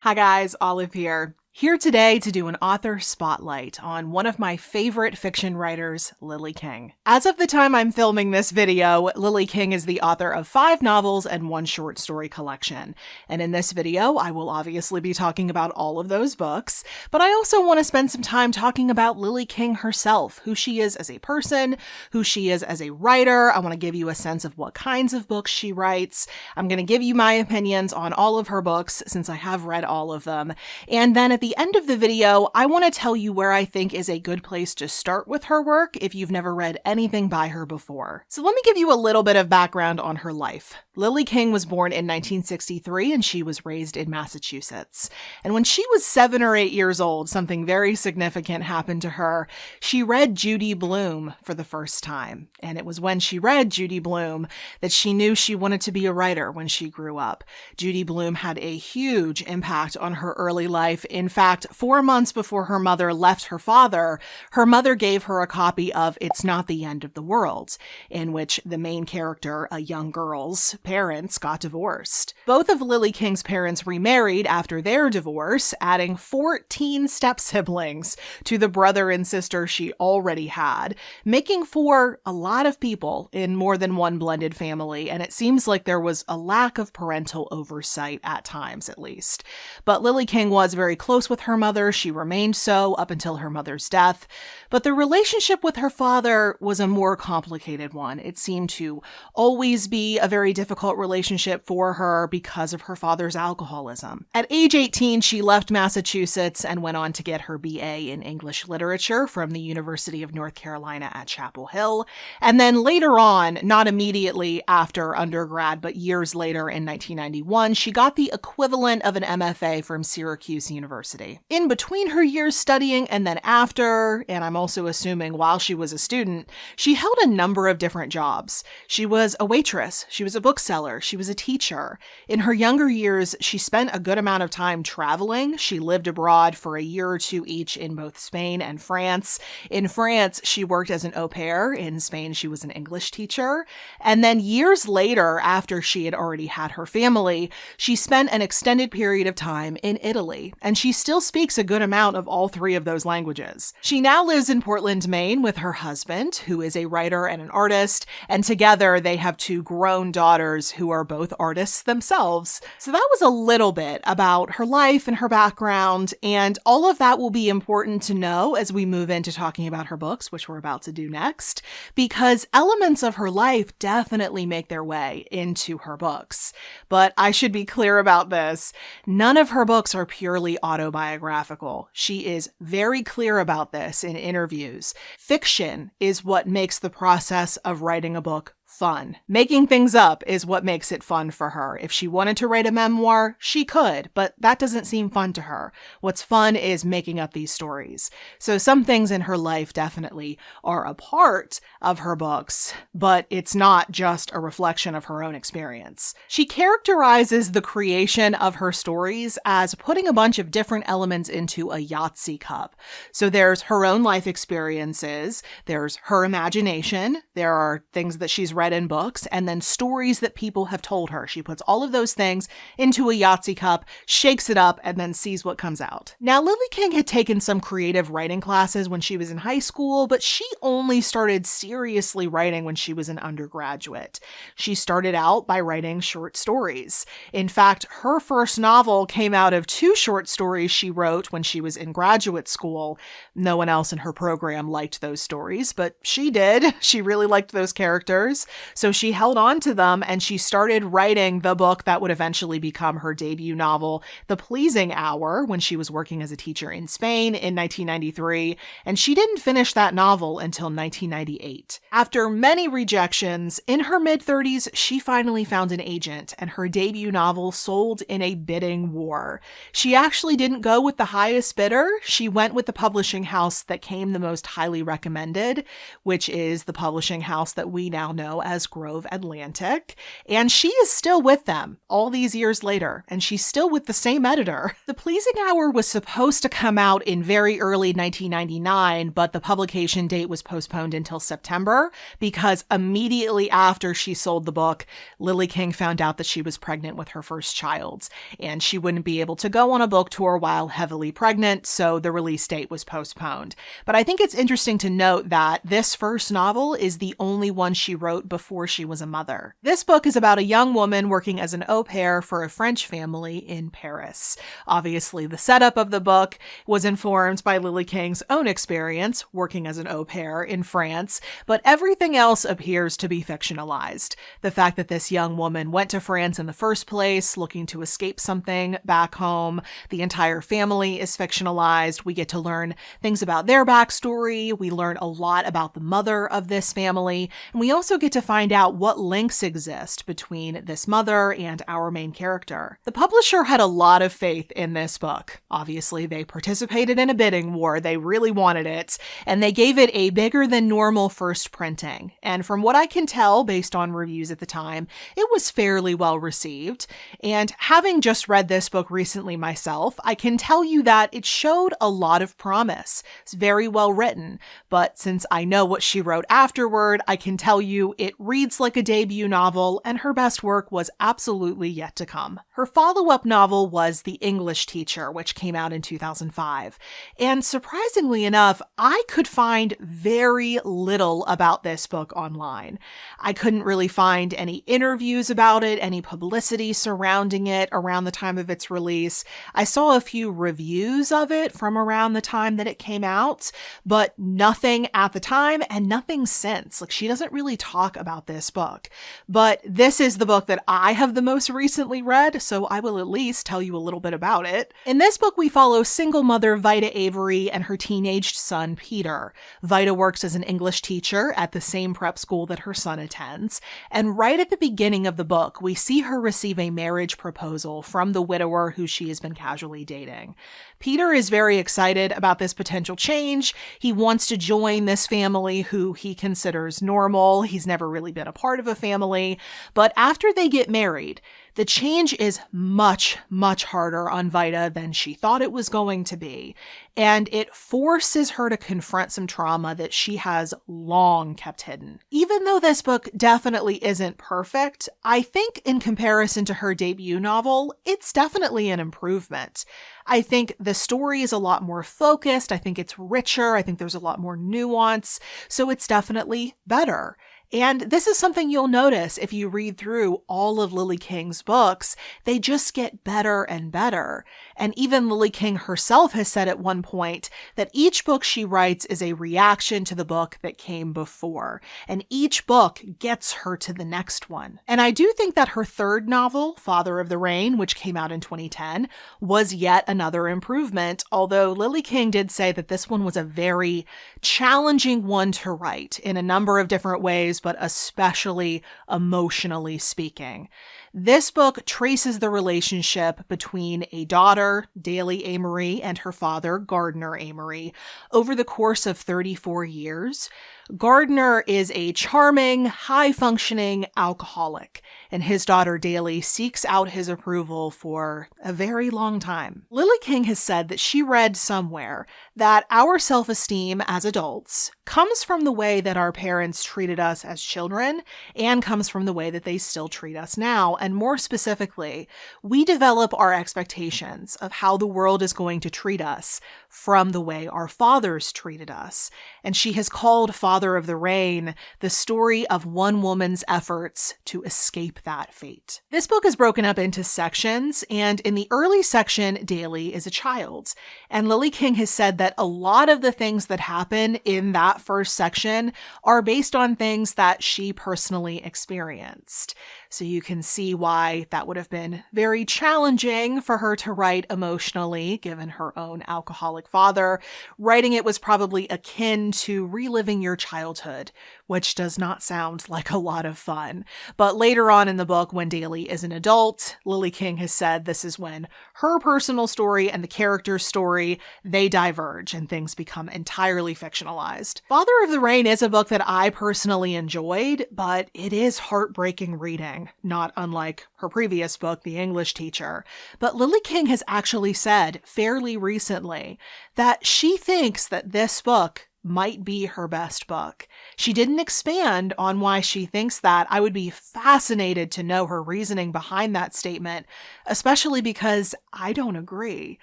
Hi guys, Olive here. Here today to do an author spotlight on one of my favorite fiction writers, Lily King. As of the time I'm filming this video, Lily King is the author of 5 novels and 1 short story collection. And in this video, I will obviously be talking about all of those books, but I also want to spend some time talking about Lily King herself, who she is as a person, who she is as a writer. I want to give you a sense of what kinds of books she writes. I'm going to give you my opinions on all of her books since I have read all of them. And then at the end of the video, I want to tell you where I think is a good place to start with her work if you've never read anything by her before. So let me give you a little bit of background on her life. Lily King was born in 1963 and she was raised in Massachusetts. And when she was 7 or 8 years old, something very significant happened to her. She read Judy Blume for the first time. And it was when she read Judy Blume that she knew she wanted to be a writer when she grew up. Judy Blume had a huge impact on her early life. In fact, 4 months before her mother left her father, her mother gave her a copy of It's Not the End of the World, in which the main character, a young girl's parents, got divorced. Both of Lily King's parents remarried after their divorce, adding 14 step-siblings to the brother and sister she already had, making for a lot of people in more than one blended family, and it seems like there was a lack of parental oversight at times, at least. But Lily King was very close with her mother. She remained so up until her mother's death. But the relationship with her father was a more complicated one. It seemed to always be a very difficult relationship for her because of her father's alcoholism. At age 18, she left Massachusetts and went on to get her BA in English literature from the University of North Carolina at Chapel Hill. And then later on, not immediately after undergrad, but years later in 1991, she got the equivalent of an MFA from Syracuse University. In between her years studying and then after, and I'm also assuming while she was a student, she held a number of different jobs. She was a waitress, she was a bookseller, she was a teacher. In her younger years, she spent a good amount of time traveling. She lived abroad for a year or two each in both Spain and France. In France, she worked as an au pair. In Spain, she was an English teacher. And then years later, after she had already had her family, she spent an extended period of time in Italy, and she still speaks a good amount of all 3 of those languages. She now lives in Portland, Maine with her husband, who is a writer and an artist, and together they have 2 grown daughters who are both artists themselves. So that was a little bit about her life and her background, and all of that will be important to know as we move into talking about her books, which we're about to do next, because elements of her life definitely make their way into her books. But I should be clear about this. None of her books are purely autobiographical. She is very clear about this in interviews. Fiction is what makes the process of writing a book fun. Making things up is what makes it fun for her. If she wanted to write a memoir, she could, but that doesn't seem fun to her. What's fun is making up these stories. So some things in her life definitely are a part of her books, but it's not just a reflection of her own experience. She characterizes the creation of her stories as putting a bunch of different elements into a Yahtzee cup. So there's her own life experiences, there's her imagination, there are things that she's read in books, and then stories that people have told her. She puts all of those things into a Yahtzee cup, shakes it up, and then sees what comes out. Now, Lily King had taken some creative writing classes when she was in high school, but she only started seriously writing when she was an undergraduate. She started out by writing short stories. In fact, her first novel came out of 2 short stories she wrote when she was in graduate school. No one else in her program liked those stories, but she did. She really liked those characters. So she held on to them and she started writing the book that would eventually become her debut novel, The Pleasing Hour, when she was working as a teacher in Spain in 1993. And she didn't finish that novel until 1998. After many rejections, in her mid-30s, she finally found an agent and her debut novel sold in a bidding war. She actually didn't go with the highest bidder. She went with the publishing house that came the most highly recommended, which is the publishing house that we now know now as Grove Atlantic, and she is still with them all these years later, and she's still with the same editor. The Pleasing Hour was supposed to come out in very early 1999, but the publication date was postponed until September because immediately after she sold the book, Lily King found out that she was pregnant with her first child, and she wouldn't be able to go on a book tour while heavily pregnant, so the release date was postponed. But I think it's interesting to note that this first novel is the only one she wrote before she was a mother. This book is about a young woman working as an au pair for a French family in Paris. Obviously, the setup of the book was informed by Lily King's own experience working as an au pair in France, but everything else appears to be fictionalized. The fact that this young woman went to France in the first place, looking to escape something back home. The entire family is fictionalized. We get to learn things about their backstory. We learn a lot about the mother of this family. And we also get to find out what links exist between this mother and our main character. The publisher had a lot of faith in this book. Obviously, they participated in a bidding war. They really wanted it. And they gave it a bigger than normal first printing. And from what I can tell, based on reviews at the time, it was fairly well received. And having just read this book recently myself, I can tell you that it showed a lot of promise. It's very well written, but since I know what she wrote afterward, I can tell you it reads like a debut novel, and her best work was absolutely yet to come. Her follow-up novel was The English Teacher, which came out in 2005. And surprisingly enough, I could find very little about this book online. I couldn't really find any interviews about it, any publicity surrounding it around the time of its release. I saw a few reviews of it from around the time that it came out, but nothing at the time and nothing since. Like, she doesn't really talk about this book. But this is the book that I have the most recently read, so I will at least tell you a little bit about it. In this book, we follow single mother Vida Avery and her teenaged son, Peter. Vida works as an English teacher at the same prep school that her son attends, and right at the beginning of the book, we see her receive a marriage proposal from the widower who she has been casually dating. Peter is very excited about this potential change. He wants to join this family who he considers normal. He's never really been a part of a family. But after they get married, the change is much, much harder on Vida than she thought it was going to be. And it forces her to confront some trauma that she has long kept hidden. Even though this book definitely isn't perfect, I think in comparison to her debut novel, it's definitely an improvement. I think the story is a lot more focused. I think it's richer. I think there's a lot more nuance. So it's definitely better. And this is something you'll notice if you read through all of Lily King's books. They just get better and better. And even Lily King herself has said at one point that each book she writes is a reaction to the book that came before. And each book gets her to the next one. And I do think that her third novel, Father of the Rain, which came out in 2010, was yet another improvement, although Lily King did say that this one was a very challenging one to write in a number of different ways, but especially emotionally speaking. This book traces the relationship between a daughter, Daly Amory, and her father, Gardner Amory, over the course of 34 years. Gardner is a charming, high-functioning alcoholic, and his daughter Daly seeks out his approval for a very long time. Lily King has said that she read somewhere that our self-esteem as adults comes from the way that our parents treated us as children and comes from the way that they still treat us now. And more specifically, we develop our expectations of how the world is going to treat us from the way our fathers treated us. And she has called Father of the Rain the story of one woman's efforts to escape that fate. This book is broken up into sections, and in the early section, Daly is a child. And Lily King has said that a lot of the things that happen in that first section are based on things that she personally experienced. so you can see why that would have been very challenging for her to write emotionally, given her own alcoholic father. Writing it was probably akin to reliving your childhood, which does not sound like a lot of fun. But later on in the book, when Daly is an adult, Lily King has said this is when her personal story and the character's story, they diverge and things become entirely fictionalized. Father of the Rain is a book that I personally enjoyed, but it is heartbreaking reading, not unlike her previous book, The English Teacher. But Lily King has actually said fairly recently that she thinks that this book might be her best book. She didn't expand on why she thinks that. I would be fascinated to know her reasoning behind that statement, especially because I don't agree.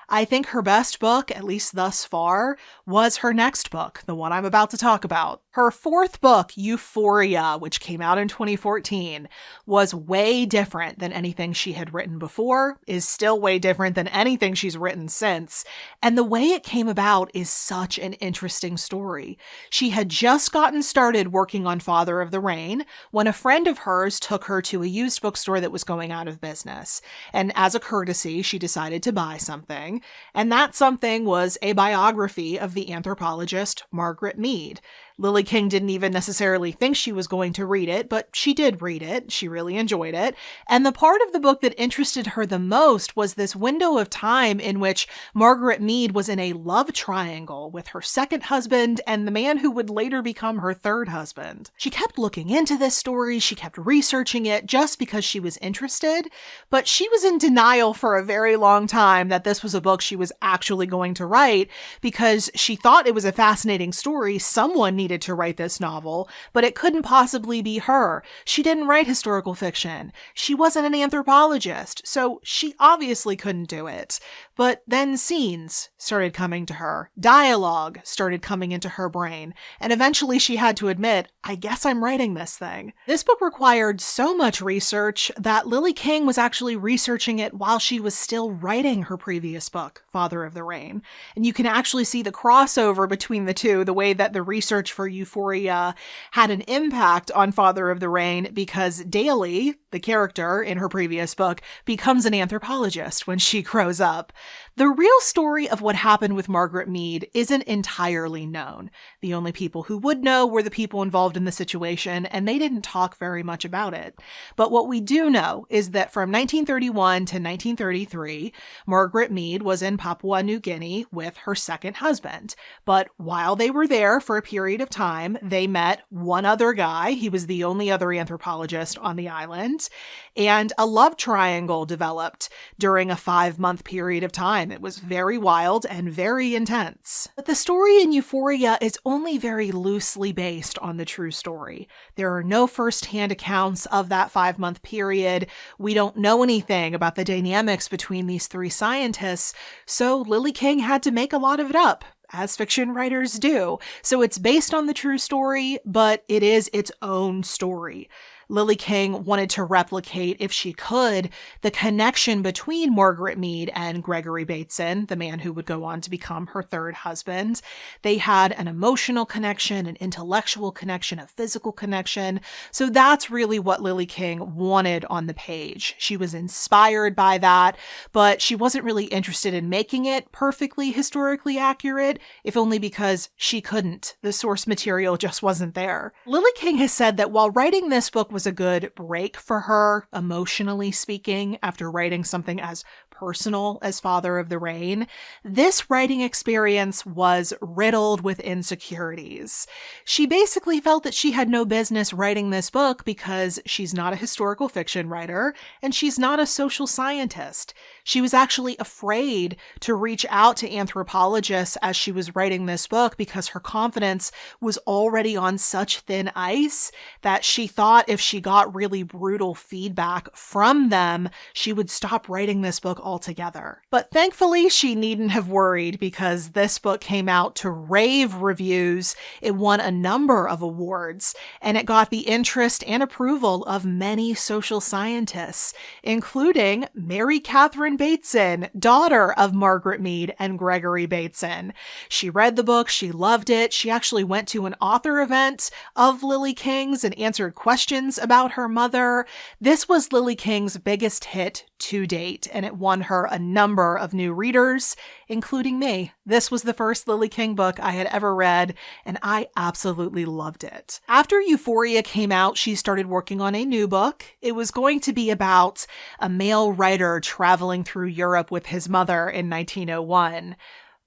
I think her best book, at least thus far, was her next book, the one I'm about to talk about. Her fourth book, Euphoria, which came out in 2014, was way different than anything she had written before, is still way different than anything she's written since, and the way it came about is such an interesting story. She had just gotten started working on Father of the Rain when a friend of hers took her to a used bookstore that was going out of business, and as a courtesy, she decided to buy something. And that something was a biography of the anthropologist Margaret Mead. Lily King didn't even necessarily think she was going to read it, but she did read it. She really enjoyed it. And the part of the book that interested her the most was this window of time in which Margaret Mead was in a love triangle with her second husband and the man who would later become her third husband. She kept looking into this story. She kept researching it just because she was interested, but she was in denial for a very long time that this was a book she was actually going to write because she thought it was a fascinating story. Someone needed to write this novel, but it couldn't possibly be her. She didn't write historical fiction. She wasn't an anthropologist, so she obviously couldn't do it. But then scenes started coming to her. Dialogue started coming into her brain. And eventually she had to admit, I guess I'm writing this thing. This book required so much research that Lily King was actually researching it while she was still writing her previous book, Father of the Rain. And you can actually see the crossover between the two, the way that the research for Euphoria had an impact on Father of the Rain, because Daly, the character in her previous book, becomes an anthropologist when she grows up. The real story of what happened with Margaret Mead isn't entirely known. The only people who would know were the people involved in the situation, and they didn't talk very much about it. But what we do know is that from 1931 to 1933, Margaret Mead was in Papua New Guinea with her second husband. But while they were there for a period of time, they met one other guy. He was the only other anthropologist on the island, and a love triangle developed during a 5-month period of time. It was very wild and very intense. But the story in Euphoria is only very loosely based on the true story. There are no first-hand accounts of that 5-month period. We don't know anything about the dynamics between these three scientists, so Lily King had to make a lot of it up, as fiction writers do. So it's based on the true story, but it is its own story. Lily King wanted to replicate, if she could, the connection between Margaret Mead and Gregory Bateson, the man who would go on to become her third husband. They had an emotional connection, an intellectual connection, a physical connection. So that's really what Lily King wanted on the page. She was inspired by that, but she wasn't really interested in making it perfectly historically accurate, if only because she couldn't. The source material just wasn't there. Lily King has said that while writing this book was a good break for her, emotionally speaking, after writing something as personal as Father of the Rain, this writing experience was riddled with insecurities. She basically felt that she had no business writing this book because she's not a historical fiction writer and she's not a social scientist. She was actually afraid to reach out to anthropologists as she was writing this book because her confidence was already on such thin ice that she thought if she got really brutal feedback from them, she would stop writing this book altogether. But thankfully, she needn't have worried because this book came out to rave reviews. It won a number of awards, and it got the interest and approval of many social scientists, including Mary Catherine Bateson, daughter of Margaret Mead and Gregory Bateson. She read the book, she loved it. She actually went to an author event of Lily King's and answered questions about her mother. This was Lily King's biggest hit to date, and it won her a number of new readers, including me. This was the first Lily King book I had ever read, and I absolutely loved it. After Euphoria came out, she started working on a new book. It was going to be about a male writer traveling through Europe with his mother in 1901.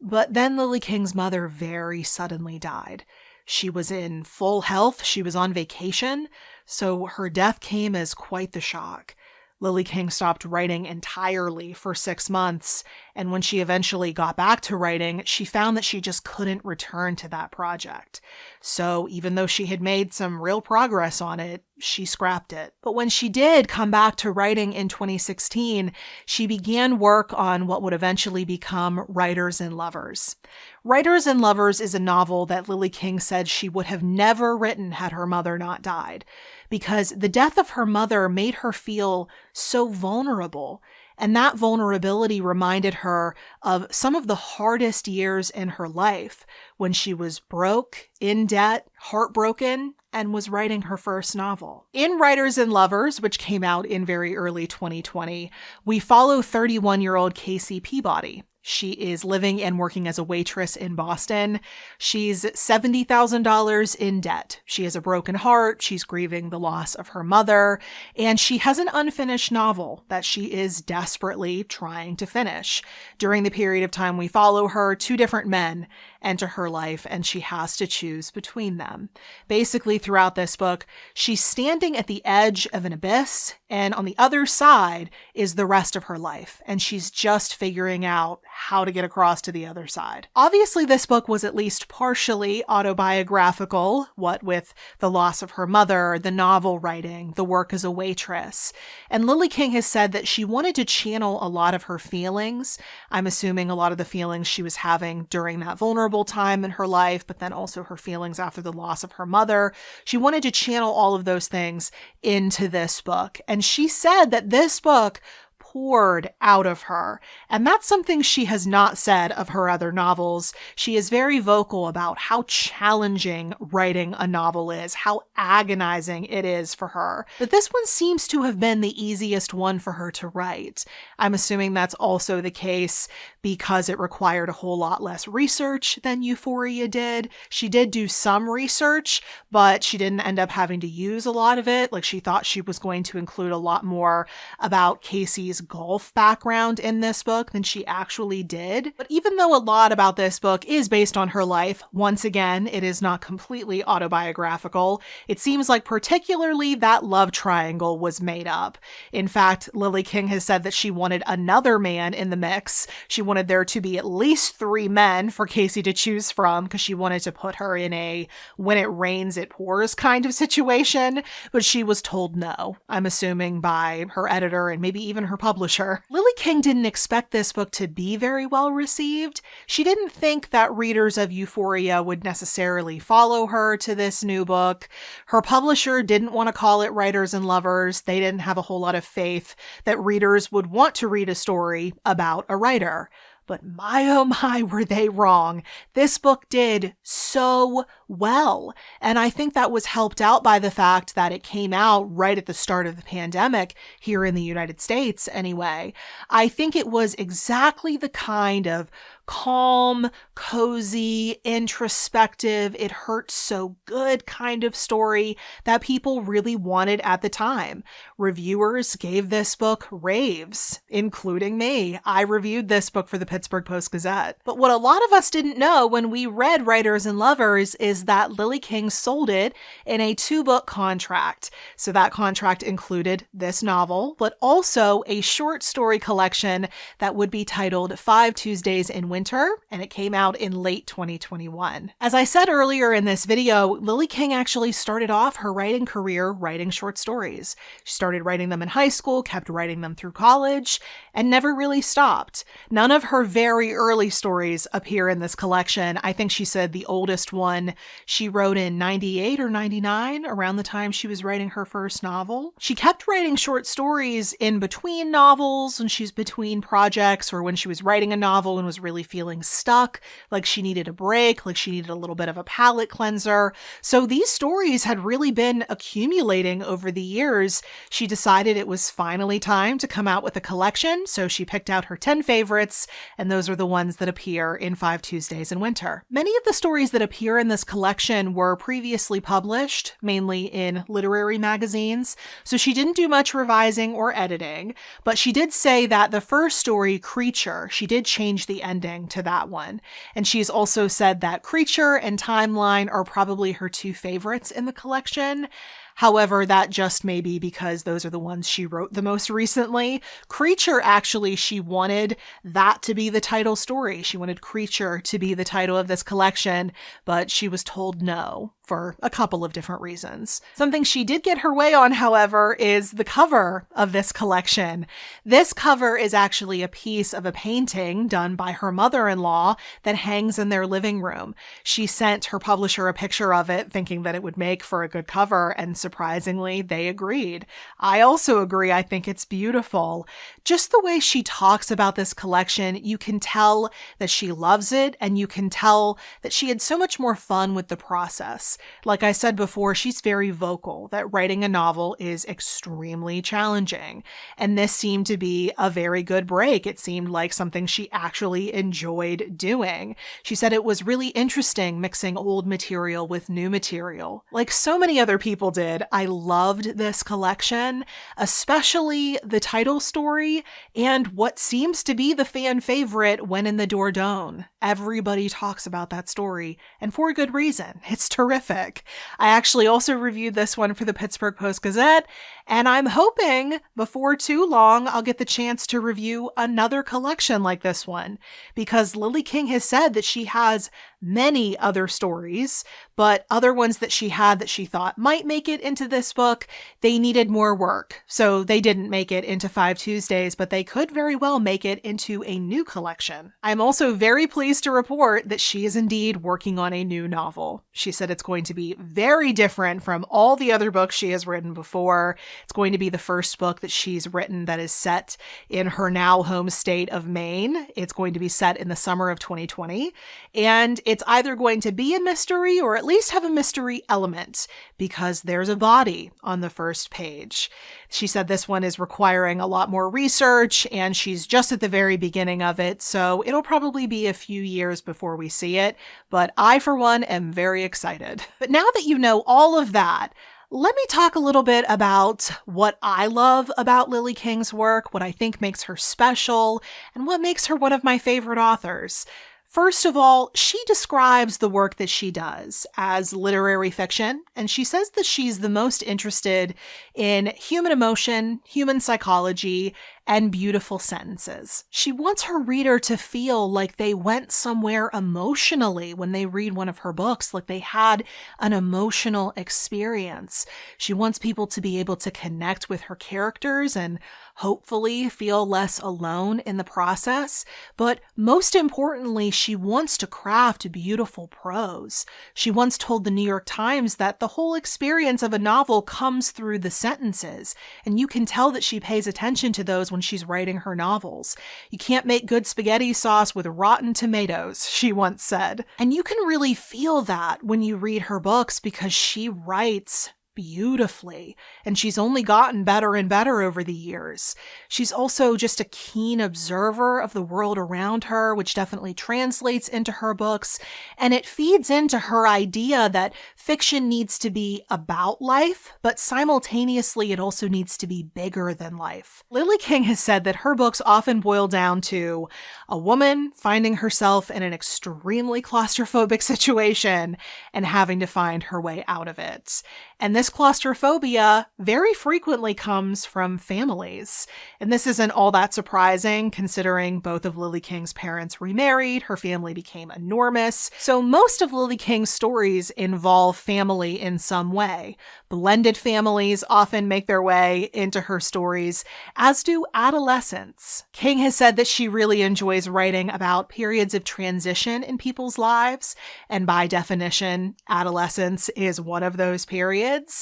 But then Lily King's mother very suddenly died. She was in full health, she was on vacation, so her death came as quite the shock. Lily King stopped writing entirely for 6 months, and when she eventually got back to writing, she found that she just couldn't return to that project. So even though she had made some real progress on it, she scrapped it. But when she did come back to writing in 2016, she began work on what would eventually become Writers and Lovers. Writers and Lovers is a novel that Lily King said she would have never written had her mother not died, because the death of her mother made her feel so vulnerable. And that vulnerability reminded her of some of the hardest years in her life when she was broke, in debt, heartbroken, and was writing her first novel. In Writers and Lovers, which came out in very early 2020, we follow 31-year-old Casey Peabody. She is living and working as a waitress in Boston. She's $70,000 in debt. She has a broken heart. She's grieving the loss of her mother. And she has an unfinished novel that she is desperately trying to finish. During the period of time we follow her, 2 different men enter her life, and she has to choose between them. Basically, throughout this book, she's standing at the edge of an abyss, and on the other side is the rest of her life, and she's just figuring out how to get across to the other side. Obviously, this book was at least partially autobiographical, what with the loss of her mother, the novel writing, the work as a waitress. And Lily King has said that she wanted to channel a lot of her feelings. I'm assuming a lot of the feelings she was having during that vulnerable time in her life, but then also her feelings after the loss of her mother. She wanted to channel all of those things into this book. And she said that this book poured out of her. And that's something she has not said of her other novels. She is very vocal about how challenging writing a novel is, how agonizing it is for her. But this one seems to have been the easiest one for her to write. I'm assuming that's also the case because it required a whole lot less research than Euphoria did. She did do some research, but she didn't end up having to use a lot of it. Like, she thought she was going to include a lot more about Casey's golf background in this book than she actually did. But even though a lot about this book is based on her life, once again, it is not completely autobiographical. It seems like particularly that love triangle was made up. In fact, Lily King has said that she wanted another man in the mix. She wanted there to be at least 3 men for Casey to choose from because she wanted to put her in a when it rains, it pours kind of situation, but she was told no, I'm assuming by her editor and maybe even her publisher. Lily King didn't expect this book to be very well received. She didn't think that readers of Euphoria would necessarily follow her to this new book. Her publisher didn't want to call it Writers and Lovers. They didn't have a whole lot of faith that readers would want to read a story about a writer. But my oh my, were they wrong. This book did so well. And I think that was helped out by the fact that it came out right at the start of the pandemic here in the United States anyway. I think it was exactly the kind of calm, cozy, introspective, it hurts so good kind of story that people really wanted at the time. Reviewers gave this book raves, including me. I reviewed this book for the Pittsburgh Post-Gazette. But what a lot of us didn't know when we read Writers and Lovers is that Lily King sold it in a 2-book contract. So that contract included this novel, but also a short story collection that would be titled 5 Tuesdays in Winter, and it came out in late 2021. As I said earlier in this video, Lily King actually started off her writing career writing short stories. She started writing them in high school, kept writing them through college, and never really stopped. None of her very early stories appear in this collection. I think she said the oldest one she wrote in 98 or 99, around the time she was writing her first novel. She kept writing short stories in between novels, when she's between projects, or when she was writing a novel and was really feeling stuck, like she needed a break, like she needed a little bit of a palate cleanser. So these stories had really been accumulating over the years. She decided it was finally time to come out with a collection, so she picked out her 10 favorites, and those are the ones that appear in 5 Tuesdays in Winter. Many of the stories that appear in this collection were previously published, mainly in literary magazines, so she didn't do much revising or editing, but she did say that the first story, Creature, she did change the ending to that one. And she's also said that Creature and Timeline are probably her 2 favorites in the collection. However, that just may be because those are the ones she wrote the most recently. Creature, actually, she wanted that to be the title story. She wanted Creature to be the title of this collection, but she was told no for a couple of different reasons. Something she did get her way on, however, is the cover of this collection. This cover is actually a piece of a painting done by her mother-in-law that hangs in their living room. She sent her publisher a picture of it, thinking that it would make for a good cover, and surprisingly, they agreed. I also agree. I think it's beautiful. Just the way she talks about this collection, you can tell that she loves it, and you can tell that she had so much more fun with the process. Like I said before, she's very vocal that writing a novel is extremely challenging, and this seemed to be a very good break. It seemed like something she actually enjoyed doing. She said it was really interesting mixing old material with new material. Like so many other people did, I loved this collection, especially the title story and what seems to be the fan favorite, When in the Dordogne. Everybody talks about that story, and for a good reason. It's terrific. I actually also reviewed this one for the Pittsburgh Post-Gazette, and I'm hoping before too long I'll get the chance to review another collection like this one, because Lily King has said that she has many other stories, but other ones that she had that she thought might make it into this book, they needed more work. So they didn't make it into 5 Tuesdays, but they could very well make it into a new collection. I'm also very pleased to report that she is indeed working on a new novel. She said it's going to be very different from all the other books she has written before. It's going to be the first book that she's written that is set in her now home state of Maine. It's going to be set in the summer of 2020, and it's either going to be a mystery or at least have a mystery element, because there's a body on the first page. She said this one is requiring a lot more research, and she's just at the very beginning of it, so it'll probably be a few years before we see it, but I, for one, am very excited. But now that you know all of that, let me talk a little bit about what I love about Lily King's work, what I think makes her special, and what makes her one of my favorite authors. First of all, she describes the work that she does as literary fiction, and she says that she's the most interested in human emotion, human psychology, and beautiful sentences. She wants her reader to feel like they went somewhere emotionally when they read one of her books, like they had an emotional experience. She wants people to be able to connect with her characters and hopefully feel less alone in the process. But most importantly, she wants to craft beautiful prose. She once told the New York Times that the whole experience of a novel comes through the sentences, and you can tell that she pays attention to those when she's writing her novels. You can't make good spaghetti sauce with rotten tomatoes, she once said. And you can really feel that when you read her books, because she writes beautifully, and she's only gotten better and better over the years. She's also just a keen observer of the world around her, which definitely translates into her books, and it feeds into her idea that fiction needs to be about life, but simultaneously it also needs to be bigger than life. Lily King has said that her books often boil down to a woman finding herself in an extremely claustrophobic situation and having to find her way out of it. And this this claustrophobia very frequently comes from families. And this isn't all that surprising, considering both of Lily King's parents remarried, her family became enormous. So most of Lily King's stories involve family in some way. Blended families often make their way into her stories, as do adolescents. King has said that she really enjoys writing about periods of transition in people's lives, and by definition, adolescence is one of those periods.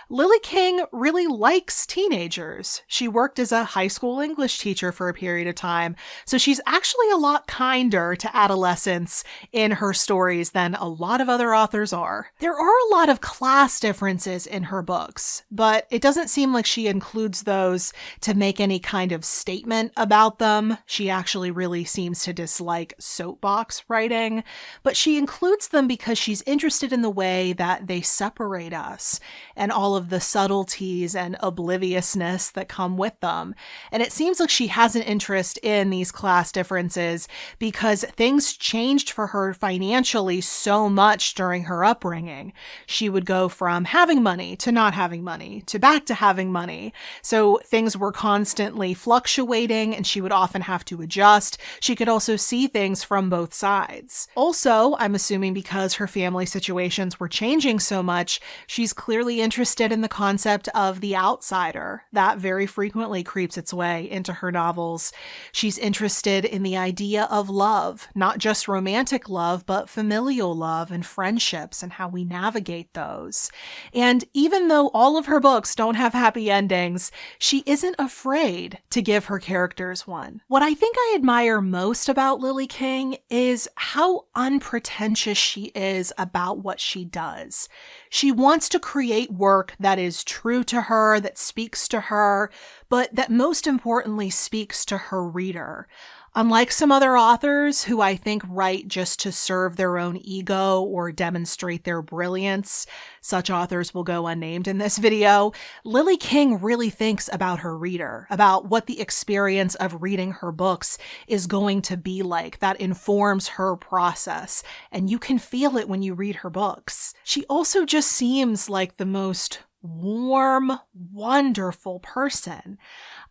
Lily King really likes teenagers. She worked as a high school English teacher for a period of time, so she's actually a lot kinder to adolescents in her stories than a lot of other authors are. There are a lot of class differences in her books, but it doesn't seem like she includes those to make any kind of statement about them. She actually really seems to dislike soapbox writing, but she includes them because she's interested in the way that they separate us and all of the subtleties and obliviousness that come with them. And it seems like she has an interest in these class differences because things changed for her financially so much during her upbringing. She would go from having money to not having money to back to having money. So things were constantly fluctuating and she would often have to adjust. She could also see things from both sides. Also, I'm assuming because her family situations were changing so much, she's clearly interested in the concept of the outsider. That very frequently creeps its way into her novels. She's interested in the idea of love, not just romantic love, but familial love and friendships and how we navigate those. And even though all of her books don't have happy endings, she isn't afraid to give her characters one. What I think I admire most about Lily King is how unpretentious she is about what she does. She wants to create work that is true to her, that speaks to her, but that most importantly speaks to her reader. Unlike some other authors who I think write just to serve their own ego or demonstrate their brilliance, such authors will go unnamed in this video, Lily King really thinks about her reader, about what the experience of reading her books is going to be like. That informs her process, and you can feel it when you read her books. She also just seems like the most warm, wonderful person.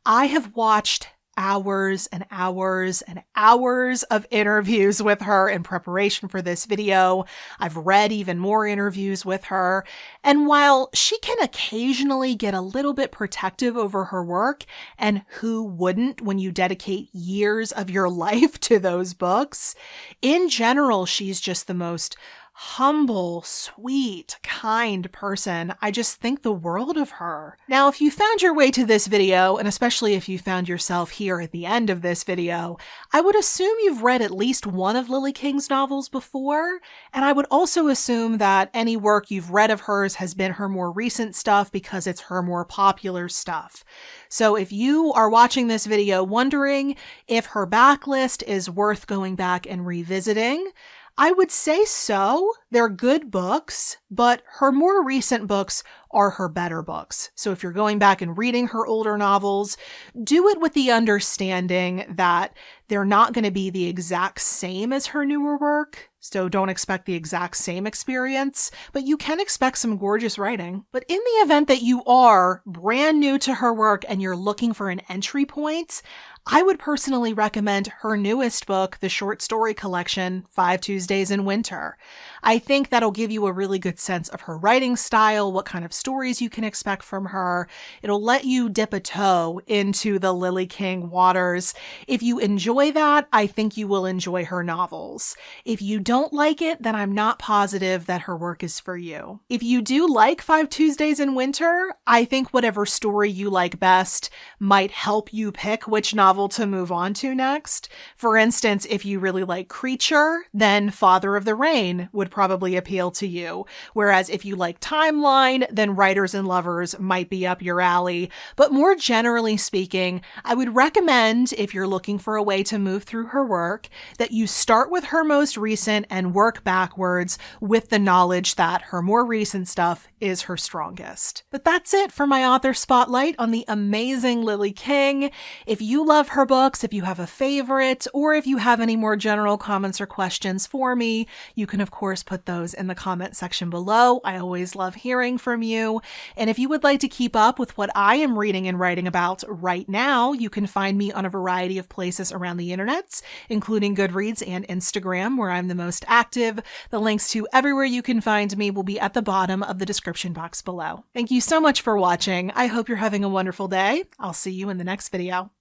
I have watched hours and hours and hours of interviews with her in preparation for this video. I've read even more interviews with her. And while she can occasionally get a little bit protective over her work, and who wouldn't when you dedicate years of your life to those books, in general, she's just the most humble, sweet, kind person. I just think the world of her. Now, if you found your way to this video, and especially if you found yourself here at the end of this video, I would assume you've read at least one of Lily King's novels before, and I would also assume that any work you've read of hers has been her more recent stuff because it's her more popular stuff. So if you are watching this video wondering if her backlist is worth going back and revisiting, I would say so. They're good books, but her more recent books are her better books. So if you're going back and reading her older novels, do it with the understanding that they're not going to be the exact same as her newer work. So don't expect the exact same experience, but you can expect some gorgeous writing. But in the event that you are brand new to her work and you're looking for an entry point, I would personally recommend her newest book, the short story collection, 5 Tuesdays in Winter. I think that'll give you a really good sense of her writing style, what kind of stories you can expect from her. It'll let you dip a toe into the Lily King waters. If you enjoy that, I think you will enjoy her novels. If you don't like it, then I'm not positive that her work is for you. If you do like 5 Tuesdays in Winter, I think whatever story you like best might help you pick which novel to move on to next. For instance, if you really like Creature, then Father of the Rain would probably appeal to you. Whereas if you like Timeline, then Writers and Lovers might be up your alley. But more generally speaking, I would recommend, if you're looking for a way to move through her work, that you start with her most recent and work backwards with the knowledge that her more recent stuff is her strongest. But that's it for my author spotlight on the amazing Lily King. If you love of her books, if you have a favorite, or if you have any more general comments or questions for me, you can of course put those in the comment section below. I always love hearing from you. And if you would like to keep up with what I am reading and writing about right now, you can find me on a variety of places around the internet, including Goodreads and Instagram, where I'm the most active. The links to everywhere you can find me will be at the bottom of the description box below. Thank you so much for watching. I hope you're having a wonderful day. I'll see you in the next video.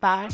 Bye.